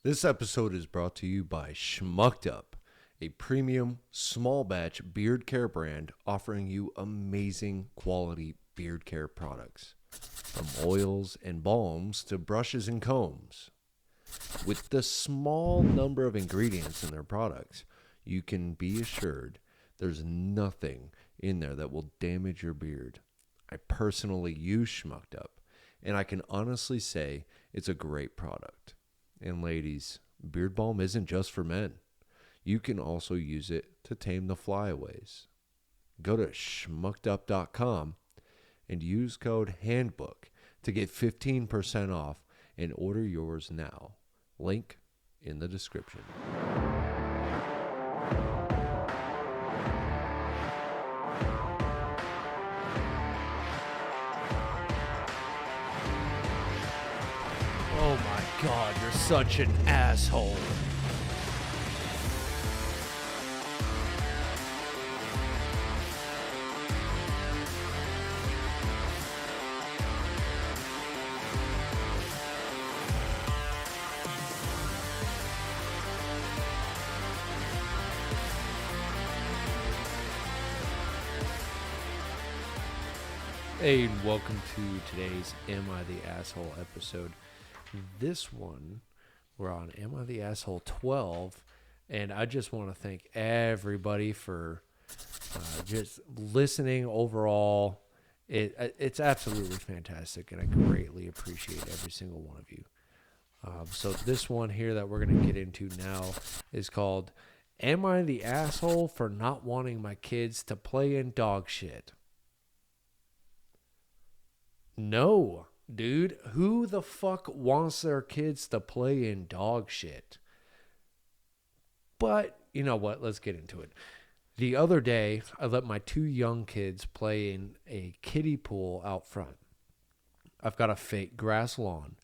This episode is brought to you by Schmucked Up, a premium, small batch beard care brand offering you amazing quality beard care products. From oils and balms to brushes and combs. With the small number of ingredients in their products, you can be assured there's nothing in there that will damage your beard. I personally use Schmucked Up, and I can honestly say it's a great product. And ladies, beard balm isn't just for men. You can also use it to tame the flyaways. Go to schmuckedup.com and use code HANDBOOK to get 15% off and order yours now. Link in the description. Oh my God, you're such an asshole. Hey, and welcome to today's Am I the Asshole episode. This one, we're on Am I the Asshole 12, and I just want to thank everybody for just listening overall. It's absolutely fantastic, and I greatly appreciate every single one of you. So this one here that we're going to get into now is called Am I the Asshole for Not Wanting My Kids to Play in Dog Shit? No, dude. Who the fuck wants their kids to play in dog shit? But you know what? Let's get into it. The other day, I let my two young kids play in a kiddie pool out front. I've got a fake grass lawn.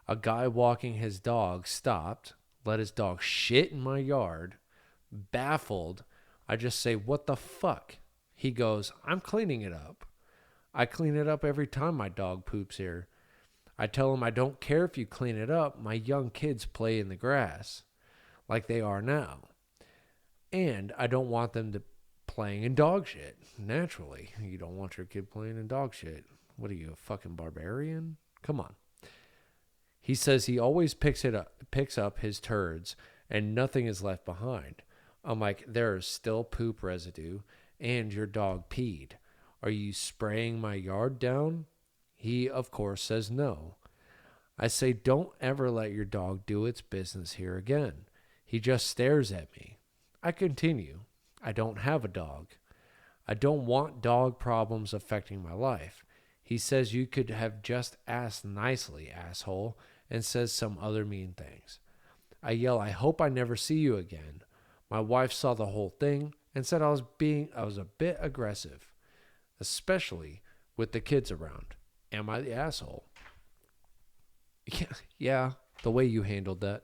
A guy walking his dog stopped, let his dog shit in my yard. Baffled, I just say, "What the fuck?" He goes, "I'm cleaning it up." I clean it up every time my dog poops here. I tell him I don't care if you clean it up. My young kids play in the grass like they are now. And I don't want them to playing in dog shit. Naturally, you don't want your kid playing in dog shit. What are you, a fucking barbarian? Come on. He says he always picks up his turds and nothing is left behind. I'm like, there is still poop residue and your dog peed. Are you spraying my yard down? He, of course, says no. I say, don't ever let your dog do its business here again. He just stares at me. I continue. I don't have a dog. I don't want dog problems affecting my life. He says you could have just asked nicely, asshole, and says some other mean things. I yell, I hope I never see you again. My wife saw the whole thing and said I was a bit aggressive. Especially with the kids around. Am I the asshole? Yeah, the way you handled that.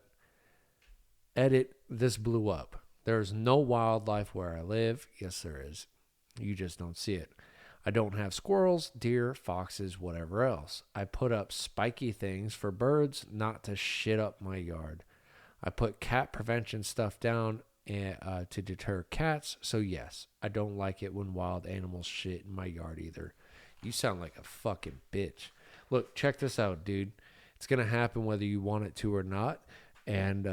Edit, this blew up. There is no wildlife where I live. Yes, there is. You just don't see it. I don't have squirrels, deer, foxes, whatever else. I put up spiky things for birds not to shit up my yard. I put cat prevention stuff down to deter cats, so yes, I don't like it when wild animals shit in my yard either. You sound like a fucking bitch. Look, check this out, dude. It's gonna happen whether you want it to or not, and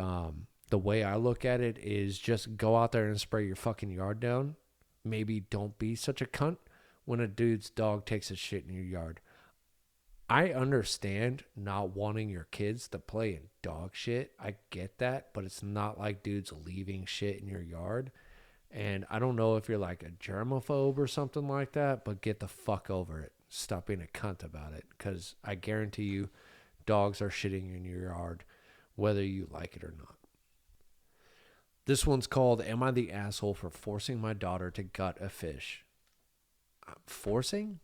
the way I look at it is just go out there and spray your fucking yard down. Maybe don't be such a cunt when a dude's dog takes a shit in your yard. I understand not wanting your kids to play in dog shit. I get that, but it's not like dudes leaving shit in your yard. And I don't know if you're like a germaphobe or something like that, but get the fuck over it. Stop being a cunt about it, because I guarantee you dogs are shitting in your yard whether you like it or not. This one's called Am I the Asshole for Forcing My Daughter to Gut a Fish? Forcing?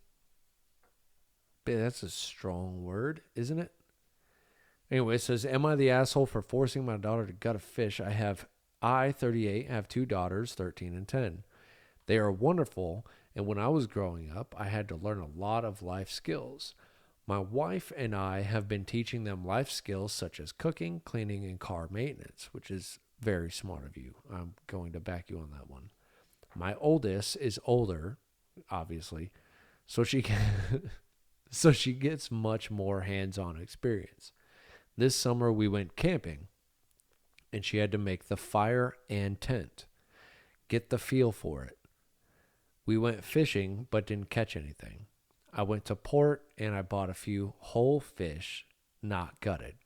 That's a strong word, isn't it? Anyway, it says, am I the asshole for forcing my daughter to gut a fish? I, 38, have two daughters, 13 and 10. They are wonderful, and when I was growing up, I had to learn a lot of life skills. My wife and I have been teaching them life skills such as cooking, cleaning, and car maintenance, which is very smart of you. I'm going to back you on that one. My oldest is older, obviously, so so she gets much more hands-on experience. This summer we went camping, and she had to make the fire and tent. Get the feel for it. We went fishing but didn't catch anything. I went to port and I bought a few whole fish, not gutted.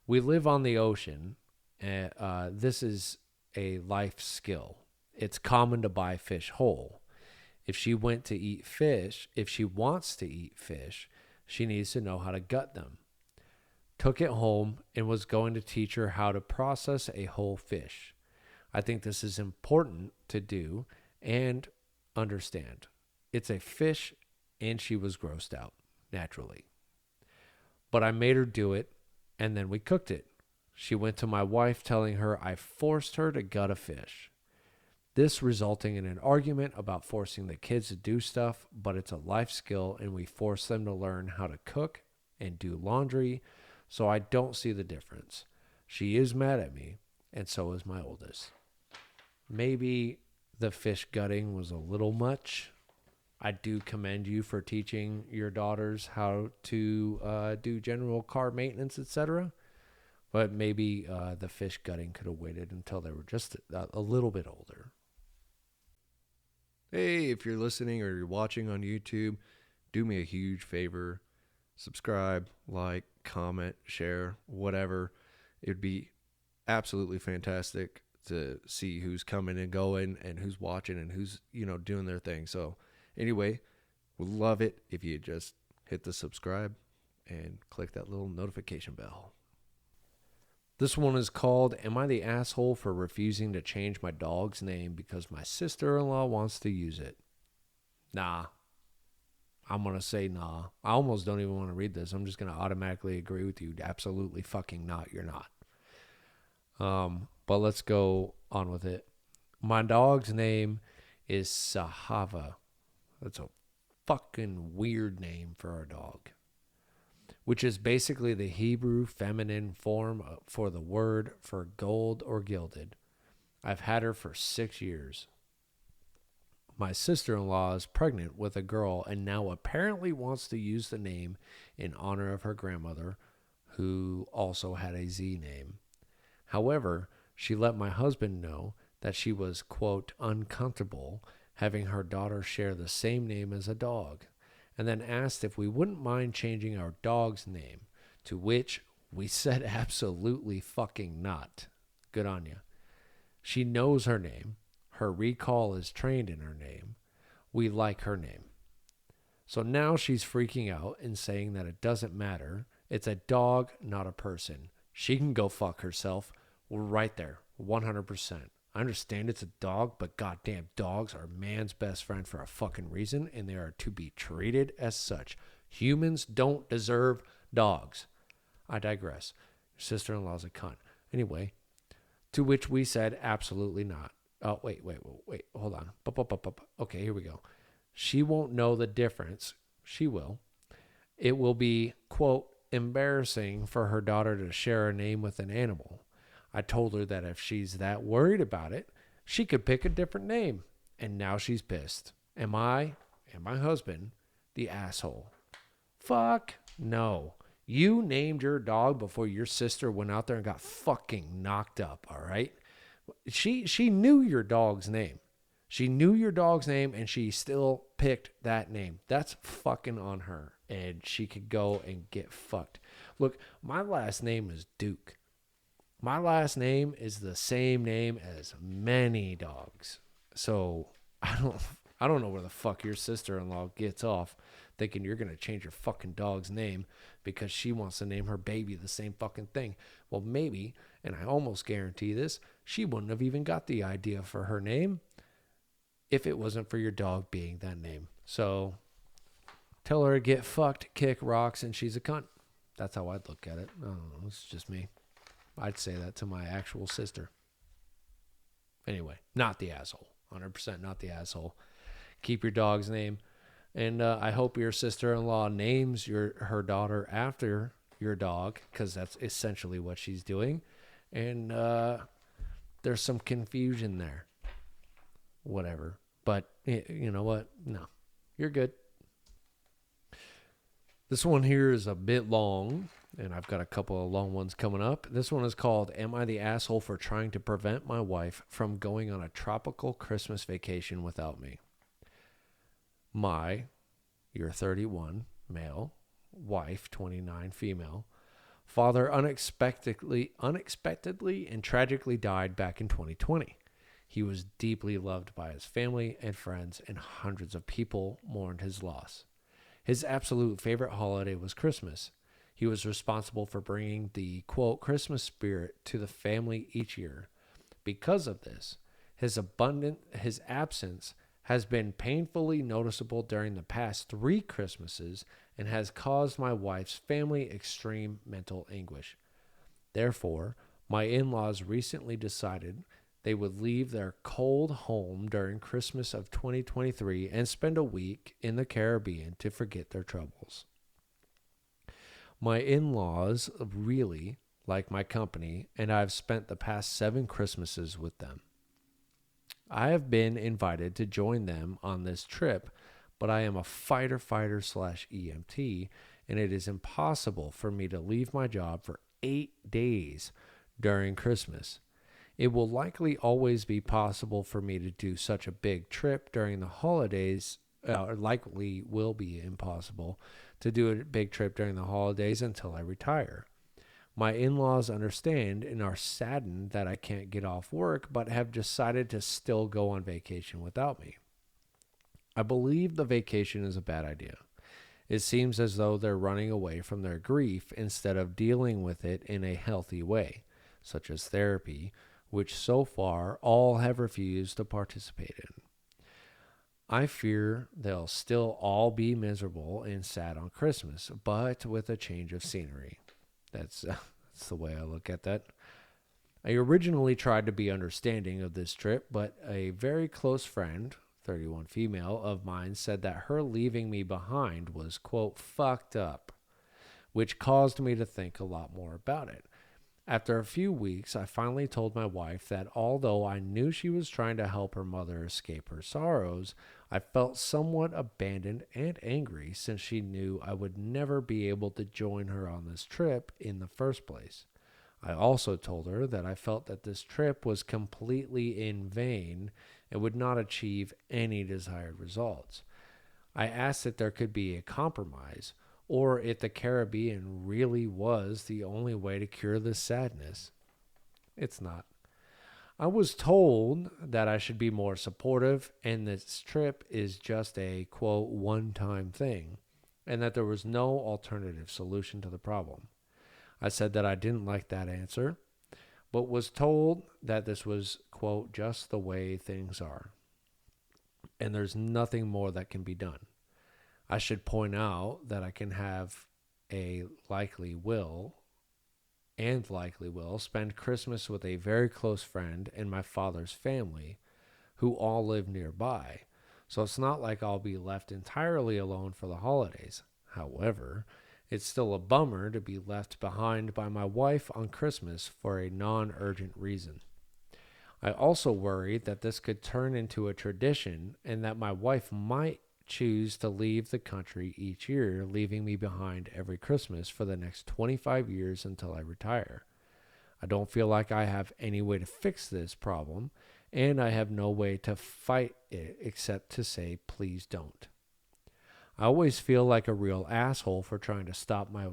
We live on the ocean, and this is a life skill. It's common to buy fish whole. If she wants to eat fish, she needs to know how to gut them. Took it home and was going to teach her how to process a whole fish. I think this is important to do and understand. It's a fish, and she was grossed out, naturally. But I made her do it, and then we cooked it. She went to my wife telling her I forced her to gut a fish. This resulting in an argument about forcing the kids to do stuff, but it's a life skill, and we force them to learn how to cook and do laundry, so I don't see the difference. She is mad at me, and so is my oldest. Maybe the fish gutting was a little much. I do commend you for teaching your daughters how to do general car maintenance, etc. But maybe the fish gutting could have waited until they were just a little bit older. Hey, if you're listening or you're watching on YouTube, do me a huge favor. Subscribe, like, comment, share, whatever. It'd be absolutely fantastic to see who's coming and going and who's watching and who's, doing their thing. So anyway, would love it if you just hit the subscribe and click that little notification bell. This one is called, Am I the Asshole for Refusing to Change My Dog's Name Because My Sister-in-Law Wants to Use It? Nah. I'm going to say nah. I almost don't even want to read this. I'm just going to automatically agree with you. Absolutely fucking not. You're not. But let's go on with it. My dog's name is Sahava. That's a fucking weird name for our dog, which is basically the Hebrew feminine form for the word for gold or gilded. I've had her for 6 years. My sister-in-law is pregnant with a girl and now apparently wants to use the name in honor of her grandmother, who also had a Z name. However, she let my husband know that she was, quote, uncomfortable having her daughter share the same name as a dog, and then asked if we wouldn't mind changing our dog's name, to which we said absolutely fucking not. Good on you. She knows her name. Her recall is trained in her name. We like her name. So now she's freaking out and saying that it doesn't matter. It's a dog, not a person. She can go fuck herself. We're right there, 100%. I understand it's a dog, but goddamn, dogs are man's best friend for a fucking reason, and they are to be treated as such. Humans don't deserve dogs. I digress. Your sister-in-law's a cunt. Anyway, to which we said absolutely not. Oh, wait, hold on. Okay, here we go. She won't know the difference. She will. It will be, quote, embarrassing for her daughter to share a name with an animal. I told her that if she's that worried about it, she could pick a different name. And now she's pissed. Am I and my husband the asshole? Fuck no. You named your dog before your sister went out there and got fucking knocked up, all right? She knew your dog's name. She knew your dog's name, and she still picked that name. That's fucking on her, and she could go and get fucked. Look, my last name is Duke. My last name is the same name as many dogs. So I don't know where the fuck your sister-in-law gets off thinking you're going to change your fucking dog's name because she wants to name her baby the same fucking thing. Well, maybe, and I almost guarantee this, she wouldn't have even got the idea for her name if it wasn't for your dog being that name. So tell her to get fucked, kick rocks, and she's a cunt. That's how I'd look at it. I don't know. It's just me. I'd say that to my actual sister. Anyway, not the asshole. 100% not the asshole. Keep your dog's name. And I hope your sister-in-law names her daughter after your dog, because that's essentially what she's doing. And there's some confusion there. Whatever. But you know what? No, you're good. This one here is a bit long, and I've got a couple of long ones coming up. This one is called, Am I the Asshole for Trying to Prevent My Wife from Going on a Tropical Christmas Vacation Without Me? You're 31, male, wife, 29, female, father unexpectedly and tragically died back in 2020. He was deeply loved by his family and friends, and hundreds of people mourned his loss. His absolute favorite holiday was Christmas. He was responsible for bringing the, quote, Christmas spirit to the family each year. Because of this, his absence has been painfully noticeable during the past 3 Christmases and has caused my wife's family extreme mental anguish. Therefore, my in-laws recently decided they would leave their cold home during Christmas of 2023 and spend a week in the Caribbean to forget their troubles. My in-laws really like my company, and I've spent the past 7 Christmases with them. I have been invited to join them on this trip, but I am a fighter/EMT, and it is impossible for me to leave my job for 8 days during Christmas. It will likely always be possible for me to do such a big trip during the holidays, or likely will be impossible to do a big trip during the holidays until I retire. My in-laws understand and are saddened that I can't get off work, but have decided to still go on vacation without me. I believe the vacation is a bad idea. It seems as though they're running away from their grief instead of dealing with it in a healthy way, such as therapy, which so far all have refused to participate in. I fear they'll still all be miserable and sad on Christmas, but with a change of scenery. That's the way I look at that. I originally tried to be understanding of this trip, but a very close friend, 31 female, of mine said that her leaving me behind was, quote, fucked up, which caused me to think a lot more about it. After a few weeks, I finally told my wife that although I knew she was trying to help her mother escape her sorrows, I felt somewhat abandoned and angry since she knew I would never be able to join her on this trip in the first place. I also told her that I felt that this trip was completely in vain and would not achieve any desired results. I asked if there could be a compromise, or if the Caribbean really was the only way to cure this sadness. It's not. I was told that I should be more supportive and this trip is just a, quote, one-time thing, and that there was no alternative solution to the problem. I said that I didn't like that answer, but was told that this was, quote, just the way things are, and there's nothing more that can be done. I should point out that I can have a likely will spend Christmas with a very close friend and my father's family, who all live nearby. So it's not like I'll be left entirely alone for the holidays. However, it's still a bummer to be left behind by my wife on Christmas for a non-urgent reason. I also worry that this could turn into a tradition and that my wife might choose to leave the country each year, leaving me behind every Christmas for the next 25 years until I retire. I don't feel like I have any way to fix this problem, and I have no way to fight it except to say, please don't. I always feel like a real asshole for trying to stop my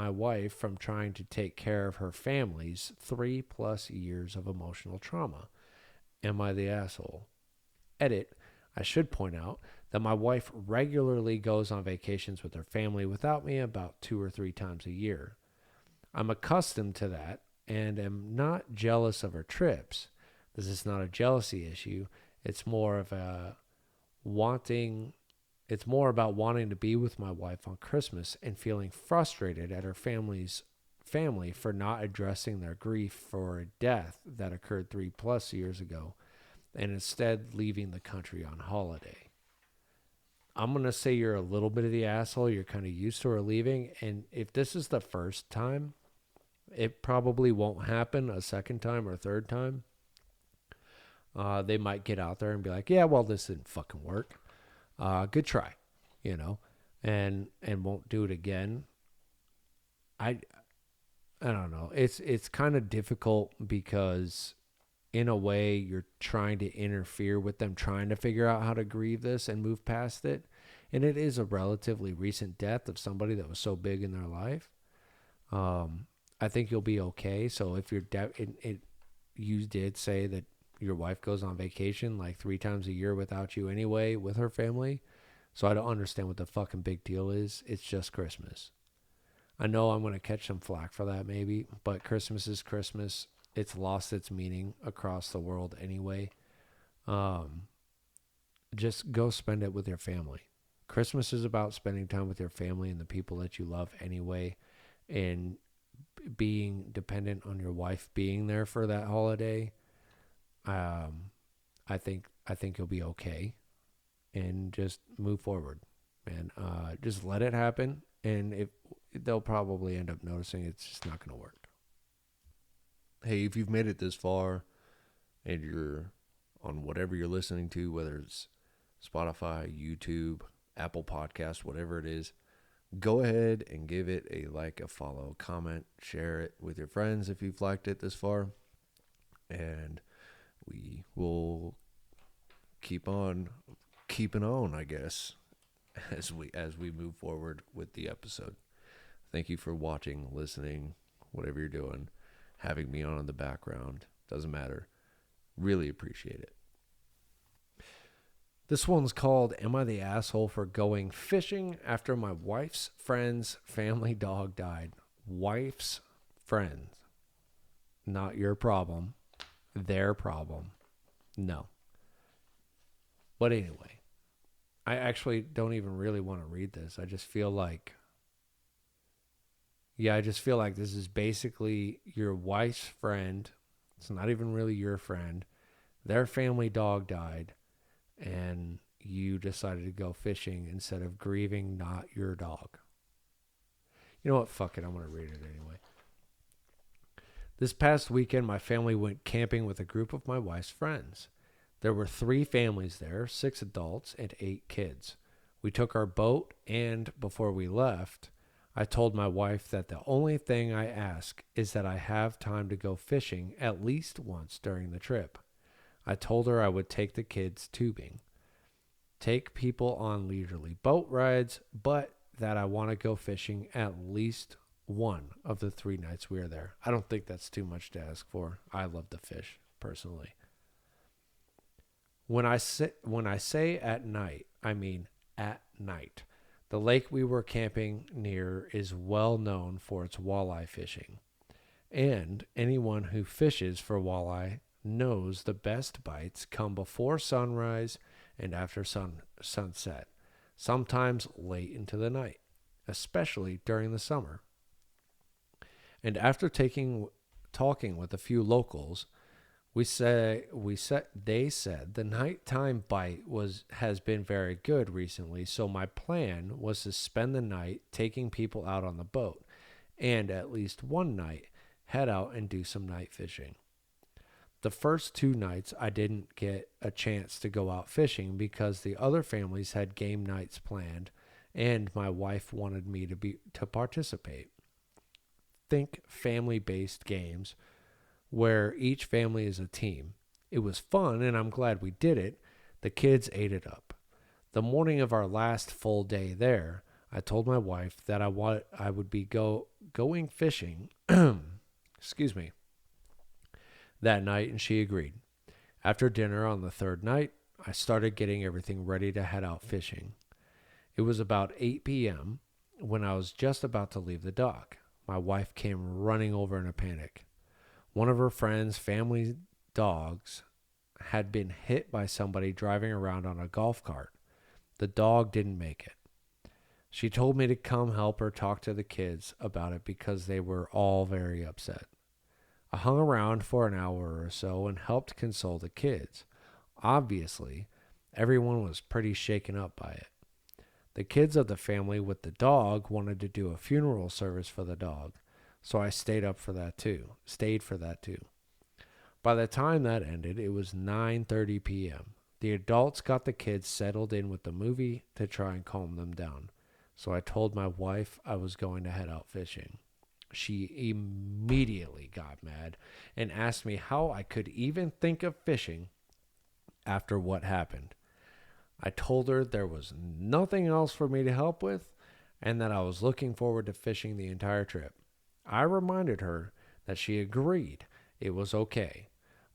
wife from trying to take care of her family's 3+ years of emotional trauma. Am I the asshole? Edit. I should point out that my wife regularly goes on vacations with her family without me about 2 or 3 times a year. I'm accustomed to that and am not jealous of her trips. This is not a jealousy issue. It's more about wanting to be with my wife on Christmas and feeling frustrated at her family for not addressing their grief for a death that occurred 3+ years ago, and instead leaving the country on holiday. I'm going to say you're a little bit of the asshole. You're kind of used to her leaving. And if this is the first time, it probably won't happen a second time or third time. They might get out there and be like, yeah, well, this didn't fucking work. Good try, you know, and won't do it again. I I don't know. It's kind of difficult because in a way you're trying to interfere with them trying to figure out how to grieve this and move past it. And it is a relatively recent death of somebody that was so big in their life. I think you'll be okay. So if you're you did say that your wife goes on vacation like 3 times a year without you anyway with her family. So I don't understand what the fucking big deal is. It's just Christmas. I know I'm going to catch some flack for that maybe, but Christmas is Christmas. It's lost its meaning across the world anyway. Um, just go spend it with your family. Christmas is about spending time with your family and the people that you love anyway, and being dependent on your wife being there for that holiday. Um, I think you'll be okay, and just move forward, man. Just let it happen, and if they'll probably end up noticing it's just not going to work. Hey, if you've made it this far and you're on whatever you're listening to, whether it's Spotify, YouTube, Apple Podcast, whatever it is, go ahead and give it a like, a follow, comment, share it with your friends if you've liked it this far. And we will keep on keeping on, I guess, as we move forward with the episode. Thank you for watching, listening, whatever you're doing, having me on in the background. Doesn't matter. Really appreciate it. This one's called Am I the Asshole for Going Fishing After My Wife's Friend's Family Dog Died? Wife's friend. Not your problem. Their problem. No. But anyway, I actually don't even really want to read this. I just feel like, this is basically your wife's friend. It's not even really your friend. Their family dog died, and you decided to go fishing instead of grieving not your dog. You know what? Fuck it. I'm going to read it anyway. This past weekend, my family went camping with a group of my wife's friends. There were 3 families there, 6 adults and 8 kids. We took our boat, and before we left, I told my wife that the only thing I ask is that I have time to go fishing at least once during the trip. I told her I would take the kids tubing, take people on leisurely boat rides, but that I want to go fishing at least one of the 3 nights we are there. I don't think that's too much to ask for. I love to fish, personally. When I say at night, I mean at night. The lake we were camping near is well known for its walleye fishing, and anyone who fishes for walleye knows the best bites come before sunrise and after sunset, sometimes late into the night, especially during the summer. And after talking with a few locals, they said the nighttime bite has been very good recently, so my plan was to spend the night taking people out on the boat, and at least one night head out and do some night fishing. The first 2 nights I didn't get a chance to go out fishing because the other families had game nights planned, and my wife wanted me to participate. Think family-based games where each family is a team. It was fun, and I'm glad we did it. The kids ate it up. The morning of our last full day there, I told my wife that I would be going fishing excuse me, that night, and she agreed. After dinner on the 3rd night, I started getting everything ready to head out fishing. It was about 8 p.m. when I was just about to leave the dock. My wife came running over in a panic. One of her friend's family dogs had been hit by somebody driving around on a golf cart. The dog didn't make it. She told me to come help her talk to the kids about it because they were all very upset. I hung around for an hour or so and helped console the kids. Obviously, everyone was pretty shaken up by it. The kids of the family with the dog wanted to do a funeral service for the dog, so I stayed for that too. By the time that ended, it was 9:30 p.m. The adults got the kids settled in with the movie to try and calm them down. So I told my wife I was going to head out fishing. She immediately got mad and asked me how I could even think of fishing after what happened. I told her there was nothing else for me to help with and that I was looking forward to fishing the entire trip. I reminded her that she agreed it was okay,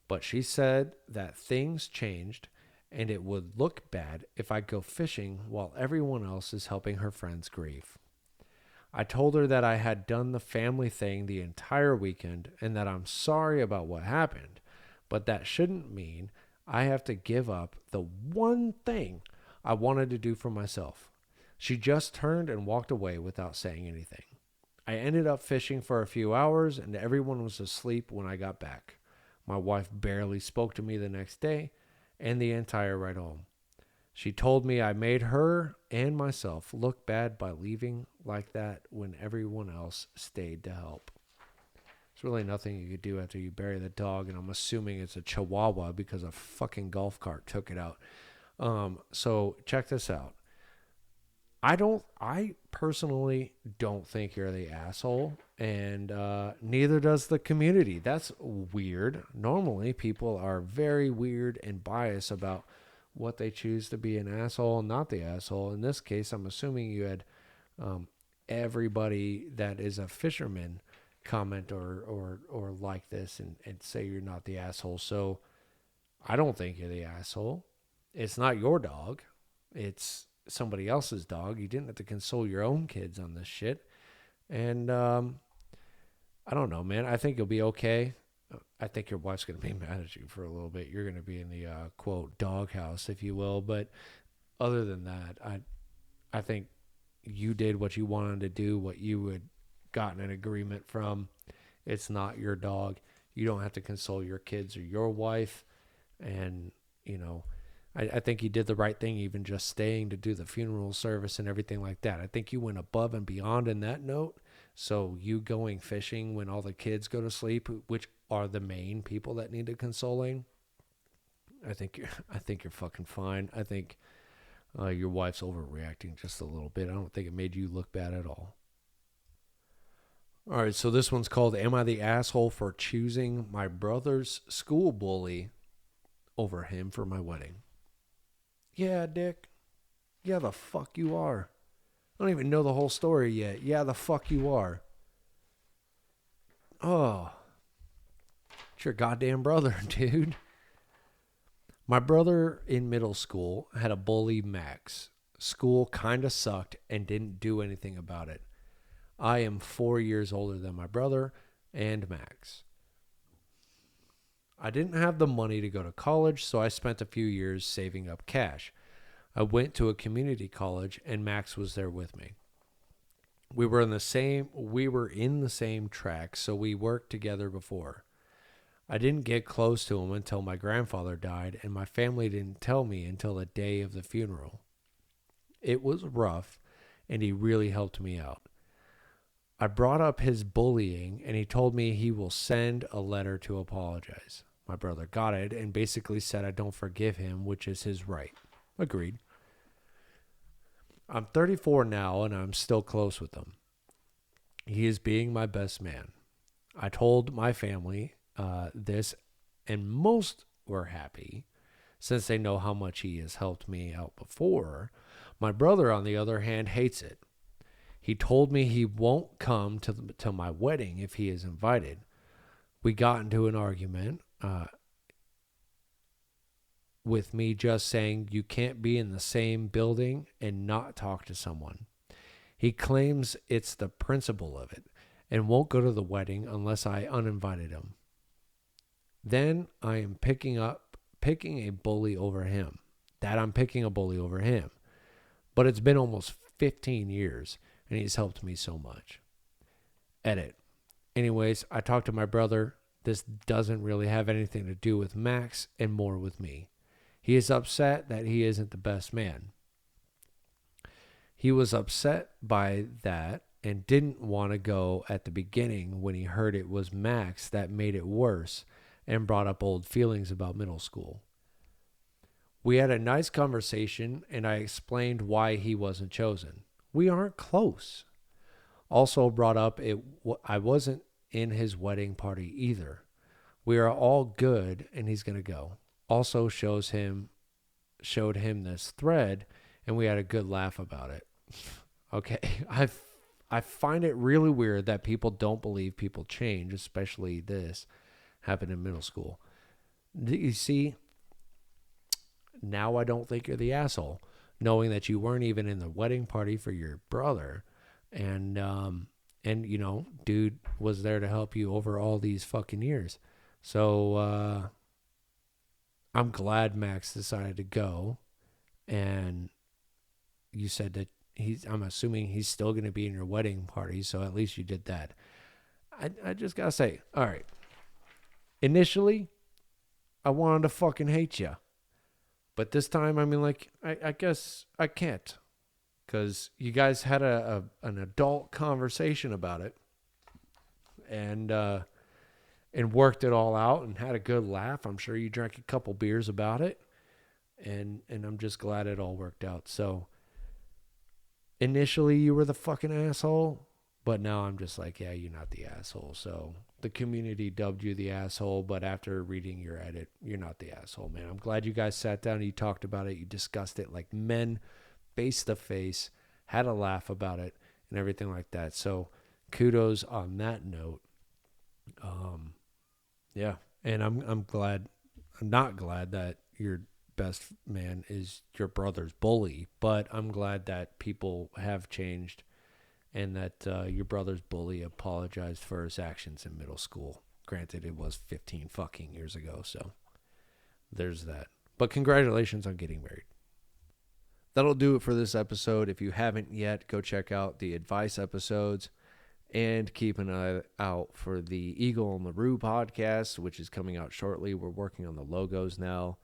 but she said that things changed and it would look bad if I go fishing while everyone else is helping her friends grieve. I told her that I had done the family thing the entire weekend and that I'm sorry about what happened, but that shouldn't mean I have to give up the one thing I wanted to do for myself. She just turned and walked away without saying anything. I ended up fishing for a few hours and everyone was asleep when I got back. My wife barely spoke to me the next day and the entire ride home. She told me I made her and myself look bad by leaving like that when everyone else stayed to help. There's really nothing you could do after you bury the dog, and I'm assuming it's a Chihuahua because a fucking golf cart took it out. So check this out. I personally don't think you're the asshole, and neither does the community. That's weird. Normally, people are very weird and biased about what they choose to be an asshole and not the asshole. In this case, I'm assuming you had everybody that is a fisherman comment or like this and say you're not the asshole. So I don't think you're the asshole. It's not your dog. It's somebody else's dog. You didn't have to console your own kids on this shit. And I don't know, man. I think you'll be okay. I think your wife's going to be mad at you for a little bit. You're going to be in the quote doghouse, if you will. But other than that, I think you did what you wanted to do, what you had gotten an agreement from. It's not your dog. You don't have to console your kids or your wife. And, you know, I think you did the right thing, even just staying to do the funeral service and everything like that. I think you went above and beyond in that note. So you going fishing when all the kids go to sleep, which are the main people that need consoling, I think you're fucking fine. I think your wife's overreacting just a little bit. I don't think it made you look bad at all. All right, so this one's called "Am I the Asshole for Choosing My Brother's School Bully over him for my wedding?" Yeah, Dick. Yeah, the fuck you are. I don't even know the whole story yet. Yeah, the fuck you are. Oh, it's your goddamn brother, dude. My brother in middle school had a bully, Max. School kind of sucked and didn't do anything about it. I am 4 years older than my brother and Max. I didn't have the money to go to college, so I spent a few years saving up cash. I went to a community college and Max was there with me. We were in the same track, so we worked together before. I didn't get close to him until my grandfather died, and my family didn't tell me until the day of the funeral. It was rough, and he really helped me out. I brought up his bullying, and he told me he will send a letter to apologize. My brother got it and basically said I don't forgive him, which is his right. Agreed. I'm 34 now, and I'm still close with him. He is being my best man. I told my family this, and most were happy since they know how much he has helped me out before. My brother, on the other hand, hates it. He told me he won't come to my wedding if he is invited. We got into an argument with me just saying you can't be in the same building and not talk to someone. He claims it's the principle of it and won't go to the wedding unless I uninvited him. Then I am picking a bully over him. I'm picking a bully over him. But it's been almost 15 years and he's helped me so much. Edit. Anyways, I talked to my brother. This doesn't really have anything to do with Max and more with me. He is upset that he isn't the best man. He was upset by that and didn't want to go at the beginning when he heard it was Max that made it worse and brought up old feelings about middle school. We had a nice conversation and I explained why he wasn't chosen. We aren't close. Also brought up I wasn't in his wedding party either. We are all good and he's going to go. Also showed him this thread and we had a good laugh about it. Okay, I find it really weird that people don't believe people change, especially this happened in middle school. You see, now I don't think you're the asshole, knowing that you weren't even in the wedding party for your brother, and you know, dude was there to help you over all these fucking years. So I'm glad Max decided to go, and you said that I'm assuming he's still going to be in your wedding party, so at least you did that. I just got to say, all right. Initially, I wanted to fucking hate you. But this time, I mean, like, I guess I can't. Because you guys had an adult conversation about it. And worked it all out and had a good laugh. I'm sure you drank a couple beers about it. And I'm just glad it all worked out. So initially you were the fucking asshole, but now I'm just like, yeah, you're not the asshole. So the community dubbed you the asshole, but after reading your edit, you're not the asshole, man. I'm glad you guys sat down and you talked about it. You discussed it like men, face to face, had a laugh about it and everything like that. So kudos on that note. Yeah. And I'm not glad that your best man is your brother's bully, but I'm glad that people have changed and that your brother's bully apologized for his actions in middle school. Granted, it was 15 fucking years ago, so there's that. But congratulations on getting married. That'll do it for this episode. If you haven't yet, go check out the advice episodes and keep an eye out for the Eagle on the Roo podcast, which is coming out shortly. We're working on the logos now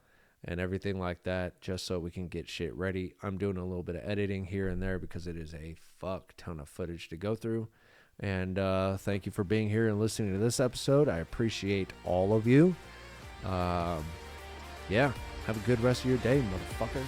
and everything like that, just so we can get shit ready. I'm doing a little bit of editing here and there because it is a fuck ton of footage to go through. And thank you for being here and listening to this episode. I appreciate all of you. Yeah, have a good rest of your day, motherfucker.